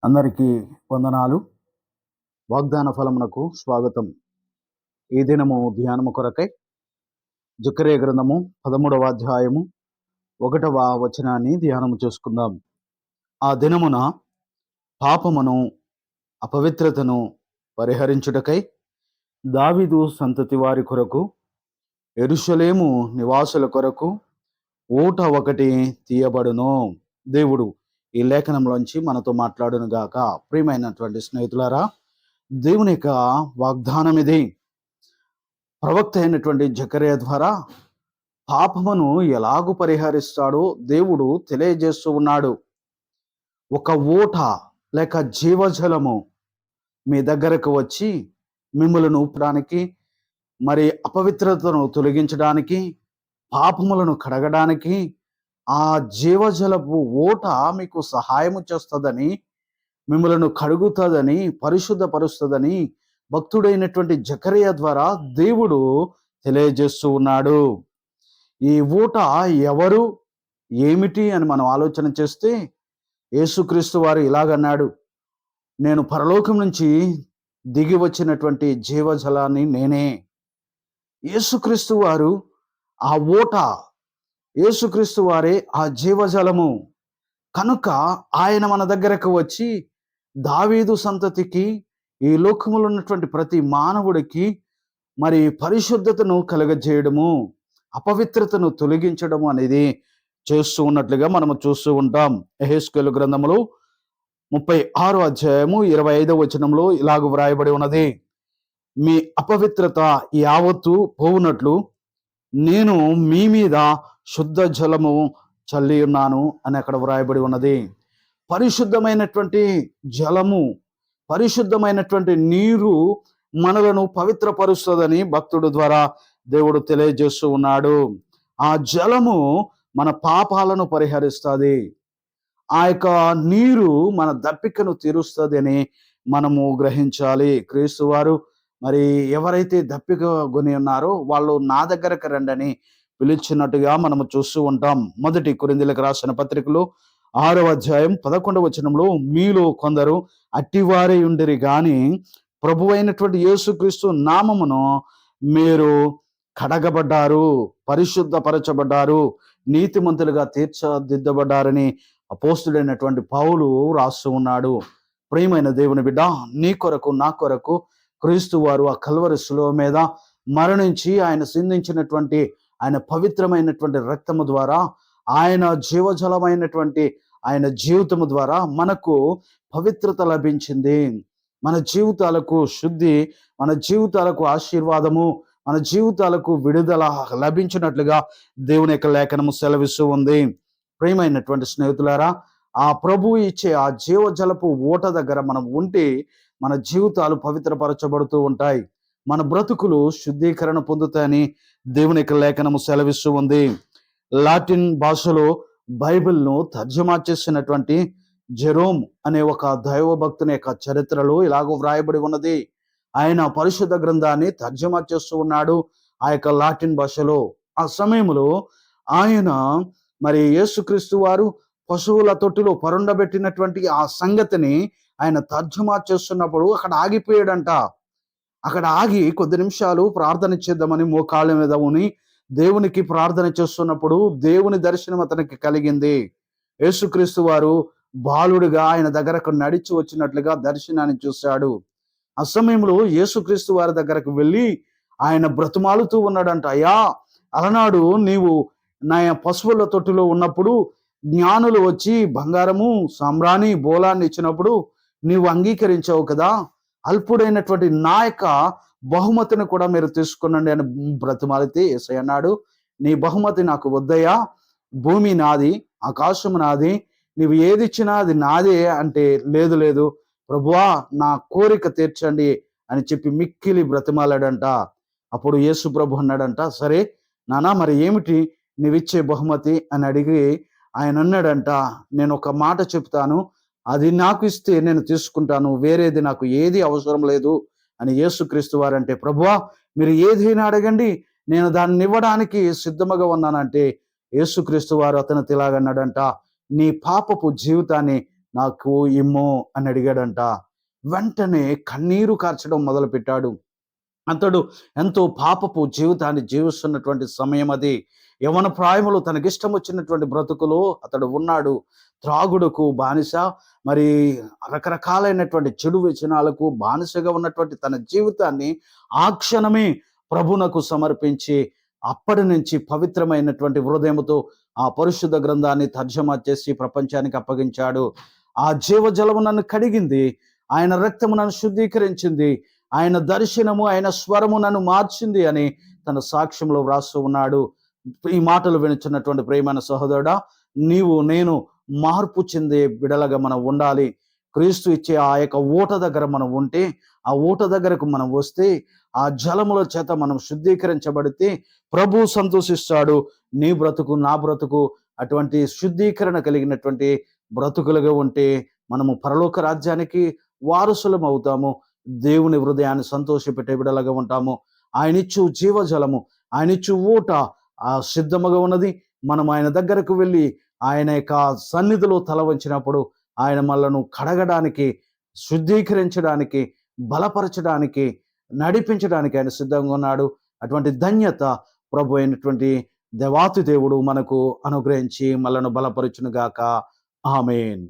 అందరికీ వందనాలు. వాగ్దాన ఫలమునకు స్వాగతం. ఈ దినము ధ్యానము కొరకై జకర్యా గ్రంథము 13వ అధ్యాయము 1వ వచనాన్ని ధ్యానము చేసుకుందాం. ఆ దినమున పాపమును అపవిత్రతను పరిహరించుటకై దావీదు సంతతి వారి కొరకు యెరూషలేము నివాసుల కొరకు ఊట ఒకటి తీయబడును. దేవుడు ఈ లేఖనంలోంచి మనతో మాట్లాడును గాక. ప్రియమైనటువంటి స్నేహితులారా, దేవుని యొక్క వాగ్దానం ఇది. ప్రవక్త అయినటువంటి జకర్యా ద్వారా పాపమును ఎలాగూ పరిహరిస్తాడో దేవుడు తెలియజేస్తూ ఉన్నాడు. ఒక ఊట లేక జీవజలము మీ దగ్గరకు వచ్చి మిమ్మలను ఊపడానికి, మరి అపవిత్రతను తొలగించడానికి, పాపములను కడగడానికి ఆ జీవజలపు ఊట మీకు సహాయము చేస్తుందని, మిమ్మలను కడుగుతుందని, పరిశుద్ధపరుస్తుందని భక్తుడైనటువంటి జకర్యా ద్వారా దేవుడు తెలియజేస్తూ ఉన్నాడు. ఈ ఊట ఎవరు, ఏమిటి అని మనం ఆలోచన చేస్తే యేసుక్రీస్తు వారు ఇలాగన్నాడు, నేను పరలోకం నుంచి దిగి వచ్చినటువంటి జీవజలాన్ని నేనే. యేసుక్రీస్తు వారు ఆ ఊట, యేసుక్రీస్తు వారే ఆ జీవజలము కనుక ఆయన మన దగ్గరకు వచ్చి దావీదు సంతతికి, ఈ లోకములో ఉన్నటువంటి ప్రతి మానవుడికి మరి పరిశుద్ధతను కలుగజేయడము, అపవిత్రతను తొలగించడము అనేది చేస్తూ ఉన్నట్లుగా మనము చూస్తూ ఉంటాం. యెహెజ్కేలు గ్రంథములో 36వ అధ్యాయము 25వ వచనంలో ఇలాగ వ్రాయబడి ఉన్నది, మీ అపవిత్రత యావత్తు పోవునట్లు నేను మీ మీద శుద్ధ జలము చల్లి ఉన్నాను అని అక్కడ వ్రాయబడి ఉన్నది. పరిశుద్ధమైనటువంటి జలము, పరిశుద్ధమైనటువంటి నీరు మనలను పవిత్రపరుస్తుందని భక్తుడు ద్వారా దేవుడు తెలియజేస్తూ ఉన్నాడు. ఆ జలము మన పాపాలను పరిహరిస్తుంది. ఆ యొక్క నీరు మన దప్పికను తీరుస్తుంది అని మనము గ్రహించాలి. క్రీస్తు వారు మరి ఎవరైతే దప్పిక కొని ఉన్నారో వాళ్ళు నా దగ్గరకు రండని పిలిచినట్టుగా మనము చూస్తూ ఉంటాం. మొదటి కొరింథీయులకు రాసిన పత్రికలో 6వ అధ్యాయం 11వ వచనంలో, మీలో కొందరు అట్టివారే ఉండిరి గాని ప్రభువైనటువంటి యేసుక్రీస్తు నామమును మీరు కడగబడ్డారు, పరిశుద్ధపరచబడ్డారు, నీతిమంతులుగా తీర్చిదిద్దబడ్డారని అపోస్తుడైనటువంటి పౌలు రాస్తూ ఉన్నాడు. ప్రియమైన దేవుని బిడ్డ, నీ కొరకు నా కొరకు క్రీస్తు వారు ఆ కల్వరి శిలువ మీద మరణించి ఆయన సిందించినటువంటి ఆయన పవిత్రమైనటువంటి రక్తము ద్వారా, ఆయన జీవజలమైనటువంటి ఆయన జీవితము ద్వారా మనకు పవిత్రత లభించింది. మన జీవితాలకు శుద్ధి, మన జీవితాలకు ఆశీర్వాదము, మన జీవితాలకు విడుదల లభించినట్లుగా దేవుని యొక్క లేఖనము సెలవిస్తూ ఉంది. ప్రియమైనటువంటి స్నేహితులారా, ఆ ప్రభువు ఇచ్చే ఆ జీవజలపు ఊట దగ్గర మనం ఉంటే మన జీవితాలు పవిత్రపరచబడుతూ ఉంటాయి, మన బ్రతుకులు శుద్ధీకరణ పొందుతాయని దేవుని యొక్క లేఖనము సెలవిస్తూ ఉంది. లాటిన్ భాషలో బైబిల్ను తర్జమా చేసినటువంటి జెరోమ్ అనే ఒక దైవ భక్తుని యొక్క చరిత్రలో ఇలాగ వ్రాయబడి ఉన్నది. ఆయన పరిశుద్ధ గ్రంథాన్ని తర్జమా చేస్తూ ఉన్నాడు ఆ యొక్క లాటిన్ భాషలో. ఆ సమయంలో ఆయన మరి యేసుక్రీస్తు వారు పశువుల తొట్టిలో పరుండబెట్టినటువంటి ఆ సంగతిని ఆయన తర్జమా చేస్తున్నప్పుడు అక్కడ ఆగిపోయాడంట. అక్కడ ఆగి కొద్ది నిమిషాలు ప్రార్థన చేద్దామని మోకాళ్ళ మీద ఉని దేవునికి ప్రార్థన చేస్తున్నప్పుడు దేవుని దర్శనం అతనికి కలిగింది. యేసుక్రీస్తు వారు బాలుడిగా ఆయన దగ్గరకు నడిచి వచ్చినట్లుగా దర్శనాన్ని చూశాడు. ఆ సమయంలో యేసుక్రీస్తు వారి దగ్గరకు వెళ్ళి ఆయన బ్రతుమాలుతూ ఉన్నాడంట, అయ్యా, అలనాడు నీవు నా పశువుల తొట్టిలో ఉన్నప్పుడు జ్ఞానులు వచ్చి బంగారము, సాంబ్రాణి, బోలాన్ని ఇచ్చినప్పుడు నీవు అంగీకరించావు కదా, అల్పుడైనటువంటి నా యొక్క బహుమతిని కూడా మీరు తీసుకునండి అని బ్రతిమాలితే యేసయ్య అన్నాడు, నీ బహుమతి నాకు వద్దయ్యా, భూమి నాది, ఆకాశము నాది, నీవు ఏది ఇచ్చినా అది నాదే అంటే, లేదు లేదు ప్రభువా, నా కోరిక తీర్చండి అని చెప్పి మిక్కిలి బ్రతిమాలాడంట. అప్పుడు యేసు ప్రభు అన్నాడంట, సరే నానా, మరి ఏమిటి నీవిచ్చే బహుమతి అని అడిగి ఆయన అన్నాడంట, నేను ఒక మాట చెప్తాను, అది నాకు ఇస్తే నేను తీసుకుంటాను, వేరేది నాకు ఏది అవసరం లేదు అని యేసుక్రీస్తు వారంటే, ప్రభువా మీరు ఏదైనా అడగండి, నేను దాన్ని ఇవ్వడానికి సిద్ధముగా ఉన్నానంటే యేసుక్రీస్తు వారు అతను ఇలాగన్నాడంట, నీ పాపపు జీవితాన్ని నాకు ఇమ్ము అని అడిగాడంట. వెంటనే కన్నీరు కార్చడం మొదలుపెట్టాడు. అతడు ఎంతో పాపపు జీవితాన్ని జీవిస్తున్నటువంటి సమయం అది. యవ్వన ప్రాయములో తనకిష్టం వచ్చినటువంటి బ్రతుకులో అతడు ఉన్నాడు. త్రాగుడుకు బానిస, మరి రకరకాలైనటువంటి చెడు వ్యసనాలకు బానిసగా ఉన్నటువంటి తన జీవితాన్ని ఆ క్షణమే ప్రభునకు సమర్పించి, అప్పటి నుంచి పవిత్రమైనటువంటి హృదయముతో ఆ పరిశుద్ధ గ్రంథాన్ని తర్జమా చేసి ప్రపంచానికి అప్పగించాడు. ఆ జీవజలము నన్ను కడిగింది, ఆయన రక్తము నన్ను శుద్ధీకరించింది, ఆయన దర్శనము, ఆయన స్వరము నన్ను మార్చింది అని తన సాక్ష్యంలో వ్రాస్తూ ఉన్నాడు. ఈ మాటలు వినుచున్నటువంటి ప్రియమైన సహోదరుడా, నీవు నేను మార్పు చెందే బిడలగా మనం ఉండాలి. క్రీస్తు ఇచ్చే ఆ యొక్క ఊట దగ్గర మనం ఉంటే, ఆ ఊట దగ్గరకు మనం వస్తే, ఆ జలముల చేత మనం శుద్ధీకరించబడితే ప్రభు సంతోషిస్తాడు. నీ బ్రతుకు, నా బ్రతుకు అటువంటి శుద్ధీకరణ కలిగినటువంటి బ్రతుకులుగా ఉంటే మనము పరలోక రాజ్యానికి వారసులం అవుతాము. దేవుని హృదయాన్ని సంతోషపెట్టే బిడలగా ఉంటాము. ఆయనిచ్చు జీవజలము, ఆయనిచ్చు ఊట సిద్ధముగా ఉన్నది. మనం ఆయన దగ్గరకు వెళ్ళి ఆయన యొక్క సన్నిధిలో తల వంచినప్పుడు ఆయన మనలను కడగడానికి, శుద్ధీకరించడానికి, బలపరచడానికి, నడిపించడానికి ఆయన సిద్ధంగా ఉన్నాడు. అటువంటి ధన్యత ప్రభు అయినటువంటి దేవాతి దేవుడు మనకు అనుగ్రహించి మనలను బలపరచును గాక. ఆమేన్.